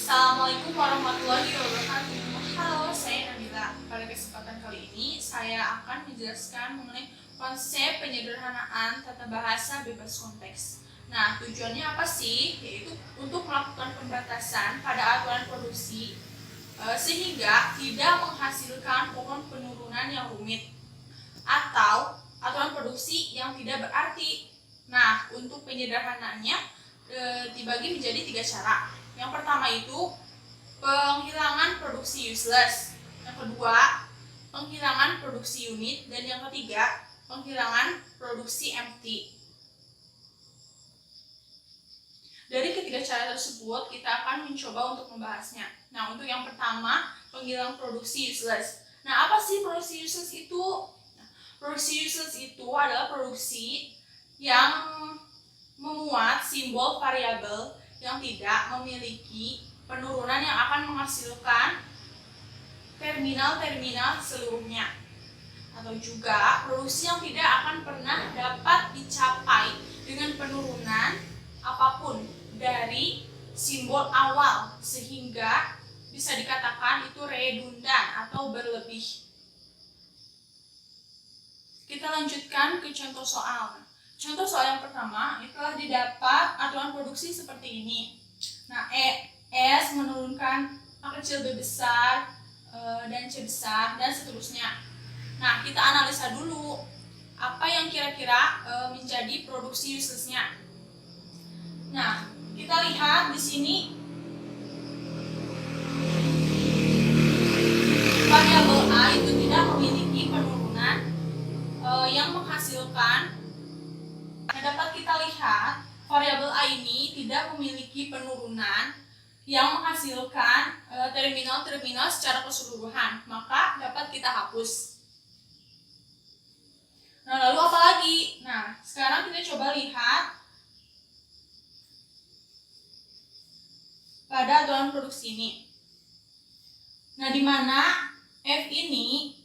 Assalamualaikum warahmatullahi wabarakatuh. Halo, saya Nabila. Pada kesempatan kali ini, saya akan menjelaskan mengenai konsep penyederhanaan tata bahasa bebas konteks. Nah, tujuannya apa sih? Yaitu untuk melakukan pembatasan pada aturan produksi sehingga tidak menghasilkan pohon penurunan yang rumit atau aturan produksi yang tidak berarti. Nah, untuk penyederhanaannya dibagi menjadi 3 cara. Yang pertama itu penghilangan produksi useless. Yang kedua, penghilangan produksi unit. Dan yang ketiga, penghilangan produksi empty. Dari ketiga cara tersebut, kita akan mencoba untuk membahasnya. Nah, untuk yang pertama, penghilangan produksi useless. Nah, apa sih produksi useless itu? Produksi useless itu adalah produksi yang memuat simbol variabel yang tidak memiliki penurunan yang akan menghasilkan terminal-terminal seluruhnya, atau juga produksi yang tidak akan pernah dapat dicapai dengan penurunan apapun dari simbol awal, sehingga bisa dikatakan itu redundan atau berlebih. Kita lanjutkan ke contoh soal. Contoh soal yang pertama, itu telah didapat aturan produksi seperti ini. Nah, S menurunkan A kecil B besar, dan C besar, dan seterusnya. Nah, kita analisa dulu apa yang kira-kira menjadi produksi useless-nya. Nah, kita lihat di sini variabel A itu tidak memiliki penurunan yang menghasilkan. Nah, dapat kita lihat variabel A ini tidak memiliki penurunan yang menghasilkan terminal-terminal secara keseluruhan, maka dapat kita hapus. Nah, lalu apa lagi? Nah, sekarang kita coba lihat pada aturan produksi ini. Nah, di mana F ini,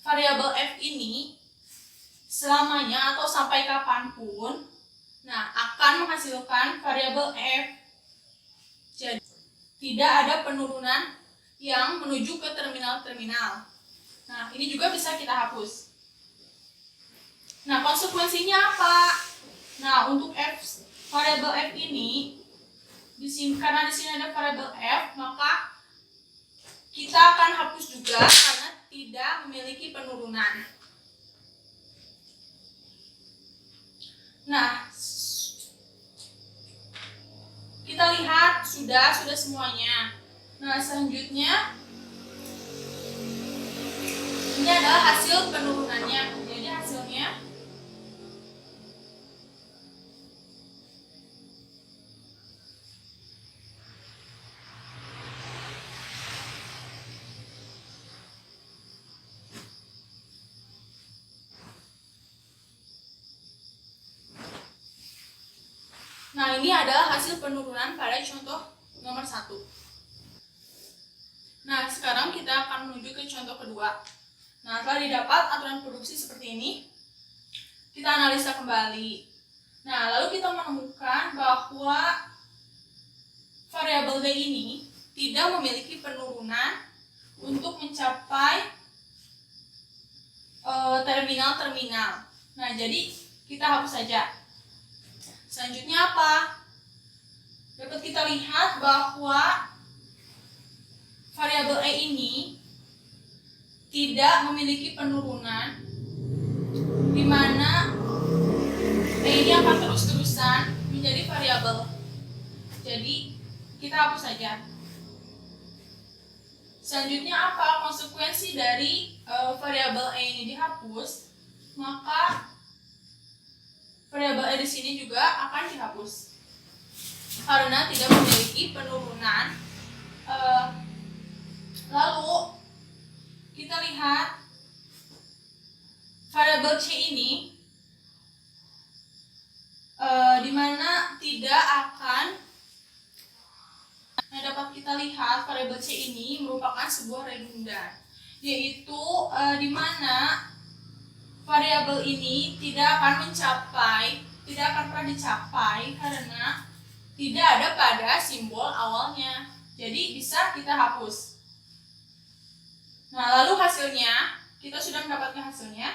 variabel F ini selamanya atau sampai kapanpun, nah, akan menghasilkan variabel F. Jadi, tidak ada penurunan yang menuju ke terminal-terminal. Nah, ini juga bisa kita hapus. Nah, konsekuensinya apa? Nah, untuk F, variabel F ini, karena di sini ada variabel F, maka kita akan hapus juga karena tidak memiliki penurunan. Nah, kita lihat sudah semuanya. Nah, selanjutnya ini adalah hasil penurunannya. Jadi hasilnya Nah, ini adalah hasil penurunan pada contoh nomor 1. Nah, sekarang kita akan menuju ke contoh kedua. Nah, telah didapat aturan produksi seperti ini. Kita analisa kembali. Nah, lalu kita menemukan bahwa variabel D ini tidak memiliki penurunan untuk mencapai terminal-terminal. Nah, jadi kita hapus saja. Selanjutnya apa? Dapat kita lihat bahwa variabel E ini tidak memiliki penurunan, di mana E ini akan terus-terusan menjadi variabel. Jadi kita hapus saja. Selanjutnya apa? Konsekuensi dari variabel E ini dihapus, maka variabel E di sini juga akan dihapus karena tidak memiliki penurunan. Lalu kita lihat variabel C ini di mana tidak akan. Nah, dapat kita lihat variabel C ini merupakan sebuah redundan, yaitu di mana variabel ini tidak akan pernah dicapai karena tidak ada pada simbol awalnya. Jadi bisa kita hapus. Nah, lalu hasilnya, kita sudah mendapatkan hasilnya.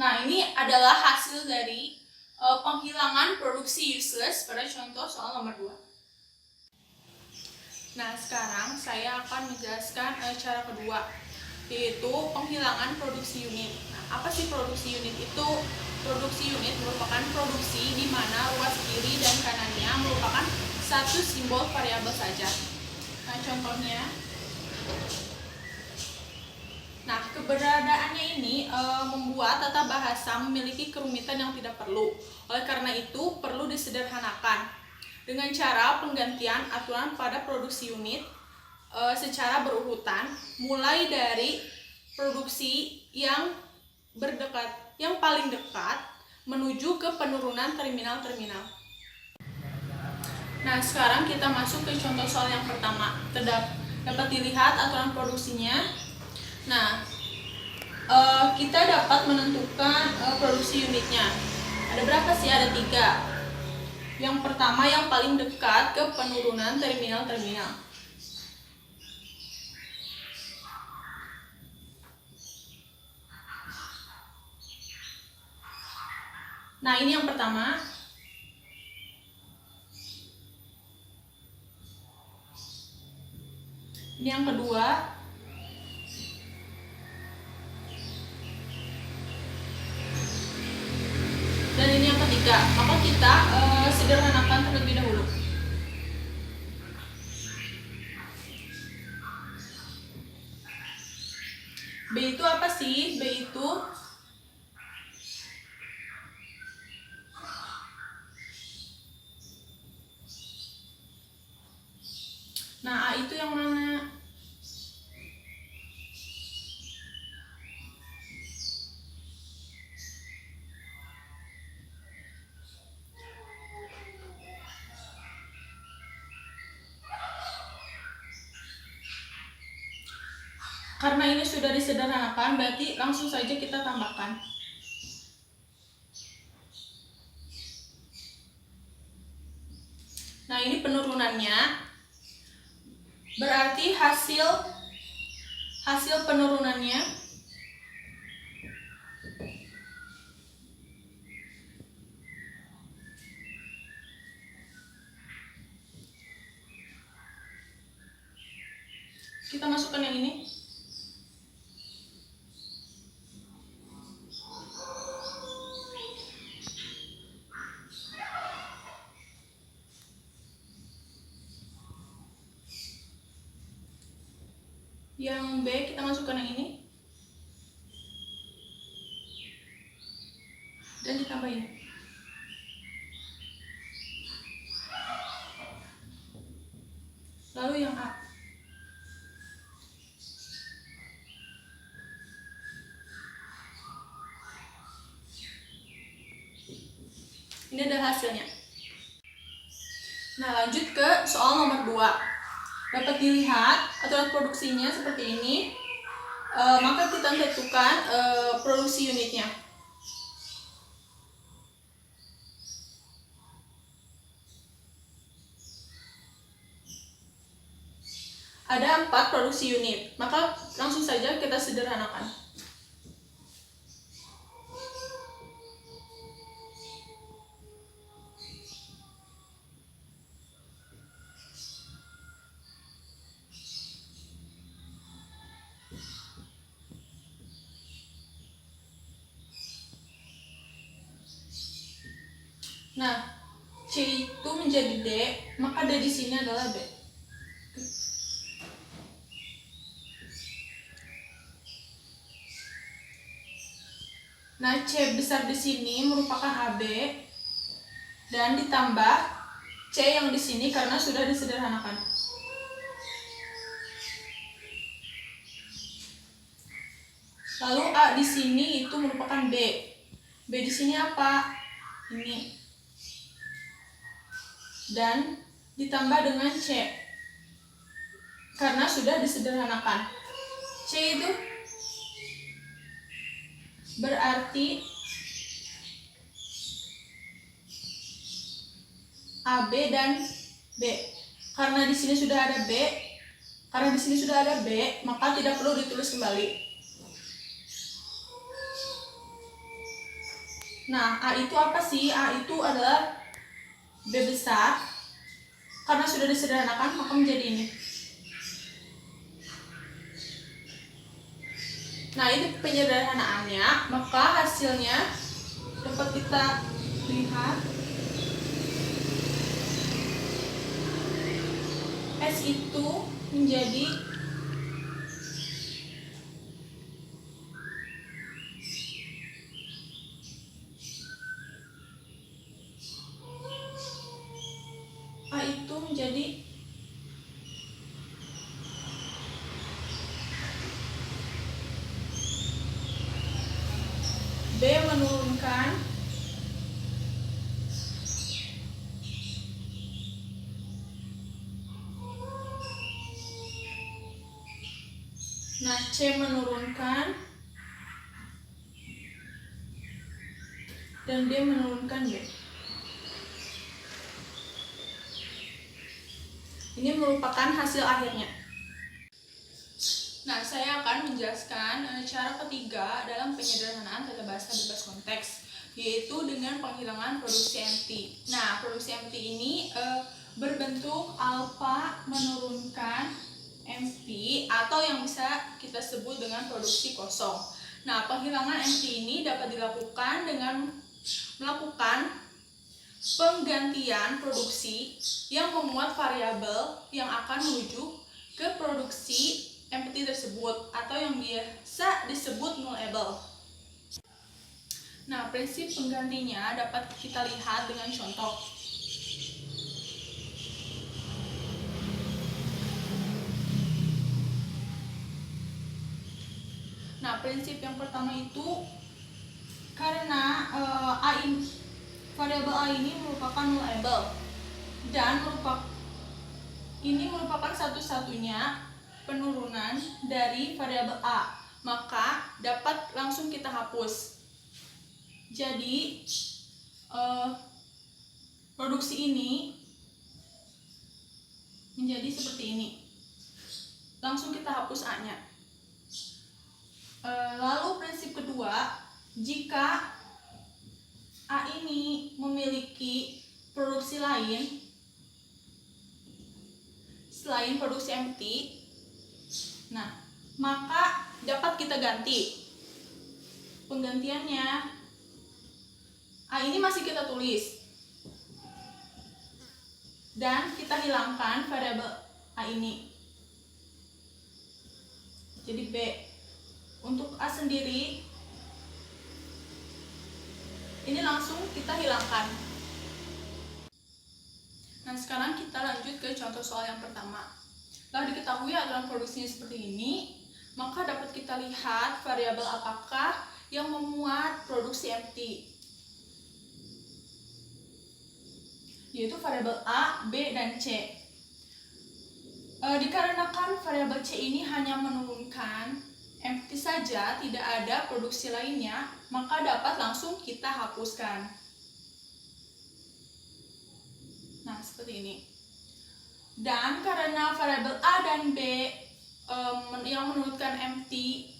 Nah, ini adalah hasil dari penghilangan produksi useless pada contoh soal nomor 2. Nah, sekarang saya akan menjelaskan cara kedua, yaitu penghilangan produksi unit. Nah, apa sih produksi unit itu? Produksi unit merupakan produksi di mana ruas kiri dan kanannya merupakan satu simbol variabel saja. Nah, contohnya, nah, keberadaannya ini membuat tata bahasa memiliki kerumitan yang tidak perlu. Oleh karena itu, perlu disederhanakan dengan cara penggantian aturan pada produksi unit secara berurutan, mulai dari produksi yang paling dekat menuju ke penurunan terminal-terminal. Nah, sekarang kita masuk ke contoh soal yang pertama. Dapat dilihat aturan produksinya. Nah, kita dapat menentukan produksi unitnya. Ada berapa sih? Ada 3. Yang pertama yang paling dekat ke penurunan terminal-terminal. Nah, ini yang pertama. Ini yang kedua. Dan ini yang ketiga. Maka kita sederhanakan terlebih dahulu. B itu apa sih? B itu nah, A itu yang mana? Karena ini sudah disederhanakan, berarti langsung saja kita tambahkan. Nah, ini penurunannya. Berarti hasil penurunannya kita masukkan yang ini. Yang B kita masukkan yang ini. Dan ditambahin. Lalu yang A. Ini adalah hasilnya. Nah, lanjut ke soal nomor 2. Dapat dilihat aturan produksinya seperti ini. Maka kita tentukan produksi unitnya. Ada 4 produksi unit, maka langsung saja kita sederhanakan. Nah, C itu menjadi D, maka D di sini adalah B. Nah, C besar di sini merupakan AB dan ditambah C yang di sini karena sudah disederhanakan. Lalu A di sini itu merupakan B. B di sini apa? Ini. Dan ditambah dengan C. karena sudah disederhanakan. C itu berarti AB dan B. Karena di sini sudah ada B, maka tidak perlu ditulis kembali. Nah, A itu apa sih? A itu adalah B besar. Karena sudah disederhanakan, maka menjadi ini. Nah, ini penyederhanaannya, maka hasilnya dapat kita lihat. S itu menjadi A itu menjadi B menurunkan C menurunkan dan D menurunkan B. Ini merupakan hasil akhirnya. Nah, saya akan menjelaskan cara ketiga dalam penyederhanaan tata bahasa bebas konteks, yaitu dengan penghilangan produksi empty. Nah, produksi empty ini berbentuk alfa menurunkan empty atau yang bisa kita sebut dengan produksi kosong. Nah, penghilangan empty ini dapat dilakukan dengan melakukan penggantian produksi yang memuat variabel yang akan menuju ke produksi empty tersebut atau yang biasa disebut nullable. Nah, prinsip penggantinya dapat kita lihat dengan contoh. Nah, prinsip yang pertama itu karena variabel A ini merupakan nullable dan ini merupakan satu-satunya penurunan dari variabel A, maka dapat langsung kita hapus. Jadi produksi ini menjadi seperti ini. Langsung kita hapus A-nya. Lalu prinsip kedua, jika A ini memiliki produksi lain selain produksi empty, nah, maka dapat kita ganti. Penggantiannya, A ini masih kita tulis dan kita hilangkan variabel A ini. Jadi B. Untuk A sendiri ini langsung kita hilangkan. Nah, sekarang kita lanjut ke contoh soal yang pertama. Setelah diketahui aturan produksinya seperti ini, maka dapat kita lihat variabel apakah yang memuat produksi empty, yaitu variabel A, B, dan C. Dikarenakan variabel C ini hanya menurunkan empty saja, tidak ada produksi lainnya, maka dapat langsung kita hapuskan. Nah, seperti ini. Dan karena variabel A dan B yang menurunkan empty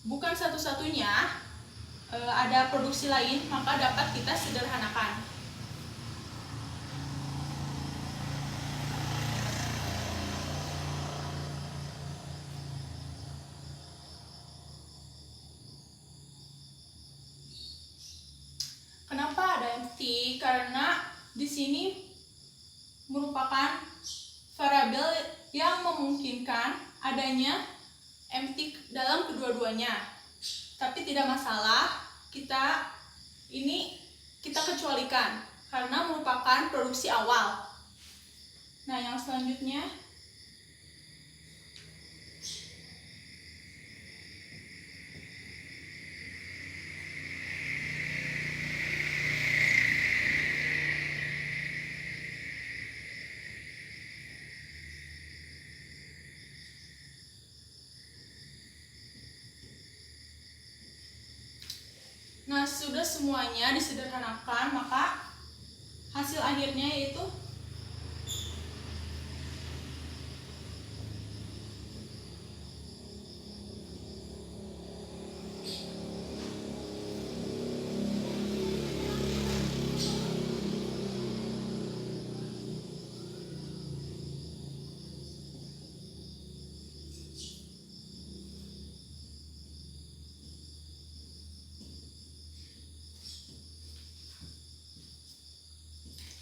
bukan satu-satunya, ada produksi lain, maka dapat kita sederhanakan. Kenapa ada empty? Karena di sini merupakan variabel yang memungkinkan adanya empty dalam kedua-duanya. Tapi tidak masalah, kita kecualikan karena merupakan produksi awal. Nah, yang selanjutnya semuanya disederhanakan, maka hasil akhirnya yaitu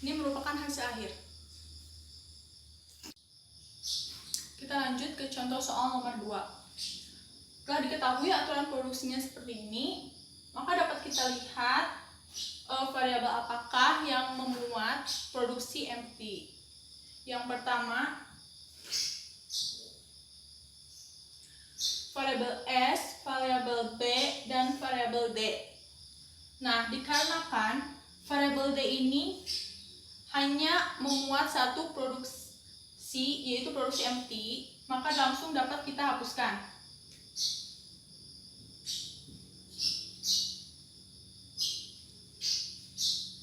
ini merupakan hasil akhir. Kita lanjut ke contoh soal nomor 2. Setelah diketahui aturan produksinya seperti ini, maka dapat kita lihat variabel apakah yang memuat produksi empty. Yang pertama, variabel S, variabel B, dan variabel D. Nah, dikarenakan variabel D ini hanya memuat satu produksi, yaitu produksi empty, maka langsung dapat kita hapuskan.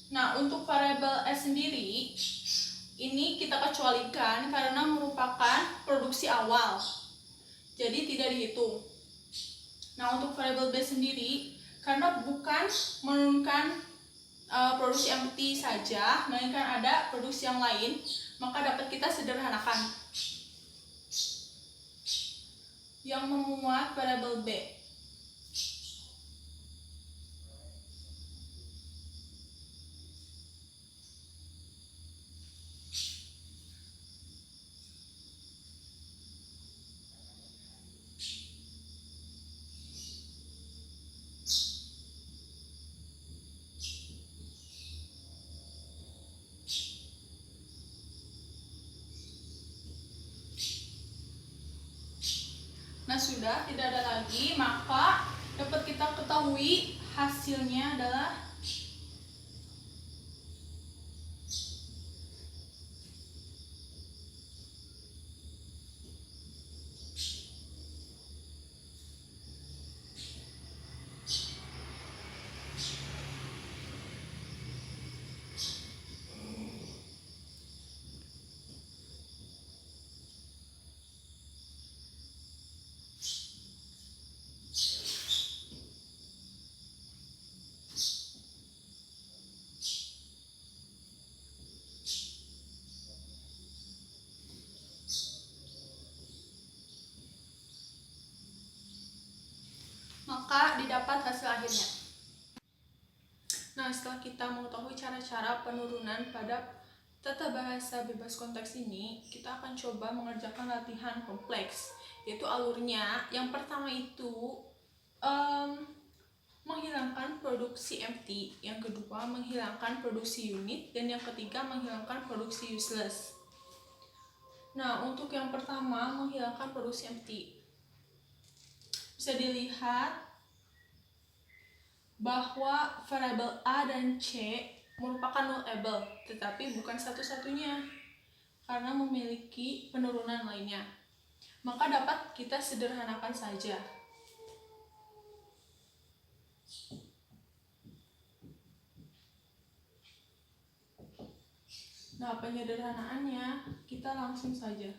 Nah, untuk variabel S sendiri, ini kita kecualikan karena merupakan produksi awal, jadi tidak dihitung. Nah, untuk variabel B sendiri, karena bukan menurunkan produksi empty saja, melainkan ada produksi yang lain, maka dapat kita sederhanakan. Yang memuat variabel B. Nah, sudah tidak ada lagi, maka dapat kita ketahui hasilnya adalah maka didapat hasil akhirnya. Nah, setelah kita mengetahui cara-cara penurunan pada tata bahasa bebas konteks ini, kita akan coba mengerjakan latihan kompleks, yaitu alurnya. Yang pertama itu menghilangkan produksi empty, yang kedua menghilangkan produksi unit, dan yang ketiga menghilangkan produksi useless. Nah, untuk yang pertama menghilangkan produksi empty, bisa dilihat bahwa variabel A dan C merupakan nullable, tetapi bukan satu-satunya karena memiliki penurunan lainnya. Maka dapat kita sederhanakan saja. Nah, penyederhanaannya kita langsung saja.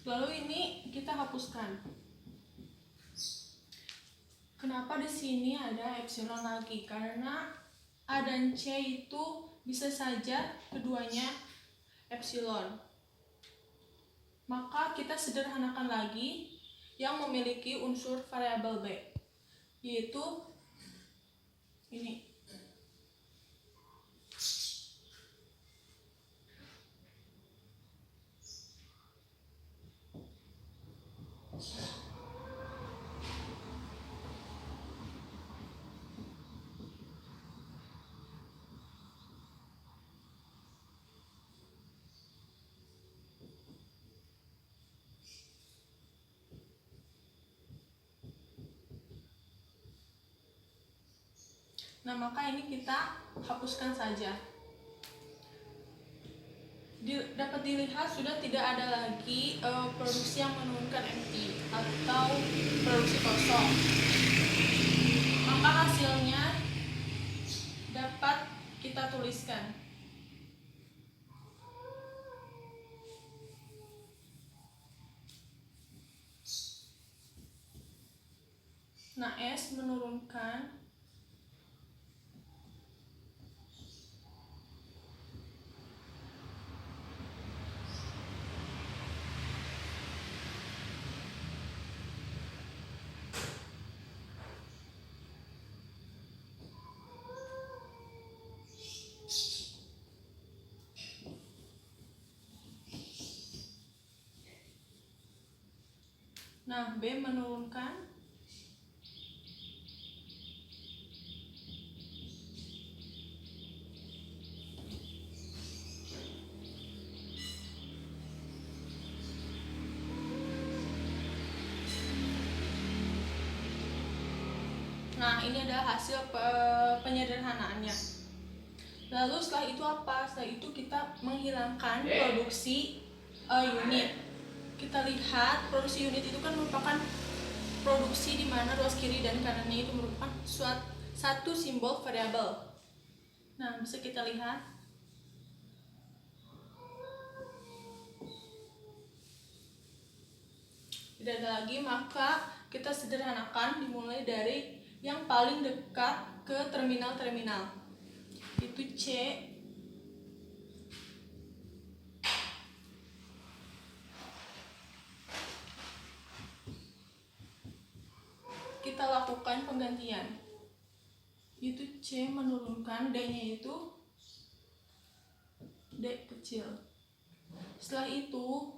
Lalu ini kita hapuskan. Kenapa di sini ada epsilon lagi? Karena A dan C itu bisa saja keduanya epsilon. Maka kita sederhanakan lagi yang memiliki unsur variabel B, yaitu ini. Nah, maka ini kita hapuskan saja. Dapat dilihat sudah tidak ada lagi produksi yang menurunkan empty atau produksi kosong. Maka hasilnya dapat kita tuliskan. Nah, S menurunkan Nah, B menurunkan Nah, ini adalah hasil penyederhanaannya. Lalu setelah itu apa? Setelah itu kita menghilangkan produksi unit. Kita lihat produksi unit itu kan merupakan produksi di mana ruas kiri dan kanannya itu merupakan satu simbol variabel. Nah, bisa kita lihat. Tidak ada lagi, maka kita sederhanakan dimulai dari yang paling dekat ke terminal-terminal. Itu C. Kita lakukan penggantian. Itu C menurunkan, D-nya itu D kecil. Setelah itu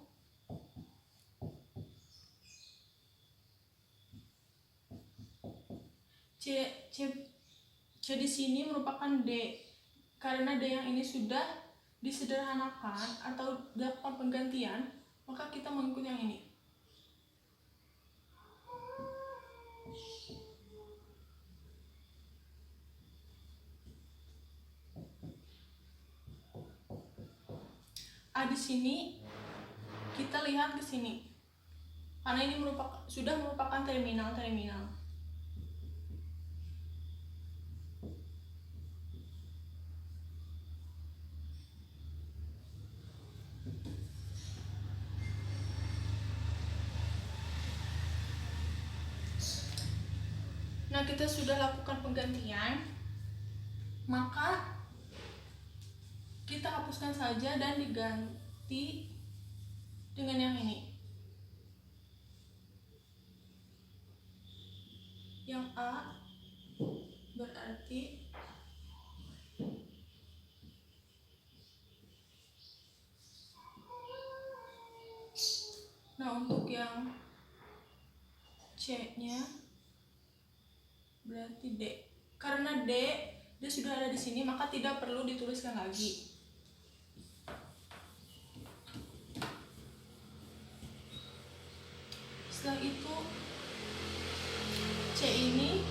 C di sini merupakan D. Karena D yang ini sudah disederhanakan atau dilakukan penggantian, maka kita mengikut yang ini. A di sini kita lihat ke sini. Karena ini sudah merupakan terminal-terminal. Nah, kita sudah lakukan penggantian, maka kita hapuskan saja dan diganti dengan yang ini. Yang A berarti nah, untuk yang C-nya berarti D. Karena dia sudah ada di sini, maka tidak perlu dituliskan lagi. Setelah itu C ini,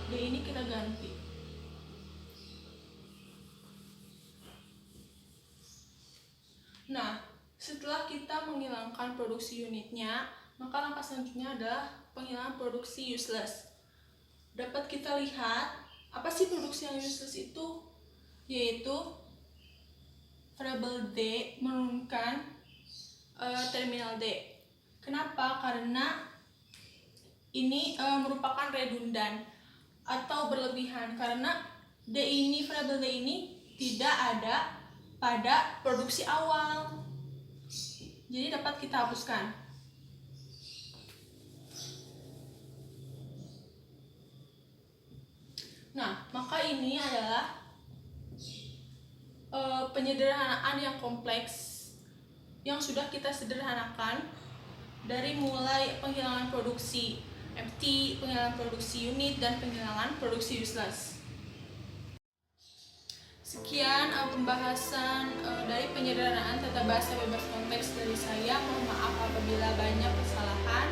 D ini kita ganti. Nah, setelah kita menghilangkan produksi unitnya, maka langkah selanjutnya adalah penghilangan produksi useless. Dapat kita lihat apa sih produksi yang useless itu, yaitu variabel D menurunkan terminal D. Kenapa? Karena ini merupakan redundan atau berlebihan, karena D ini, variabel D ini tidak ada pada produksi awal, jadi dapat kita hapuskan. Nah, maka ini adalah penyederhanaan yang kompleks yang sudah kita sederhanakan dari mulai penghilangan produksi empty, penghilangan produksi unit, dan penghilangan produksi useless. Sekian pembahasan dari penyederhanaan tata bahasa bebas konteks dari saya. Mohon maaf apabila banyak kesalahan.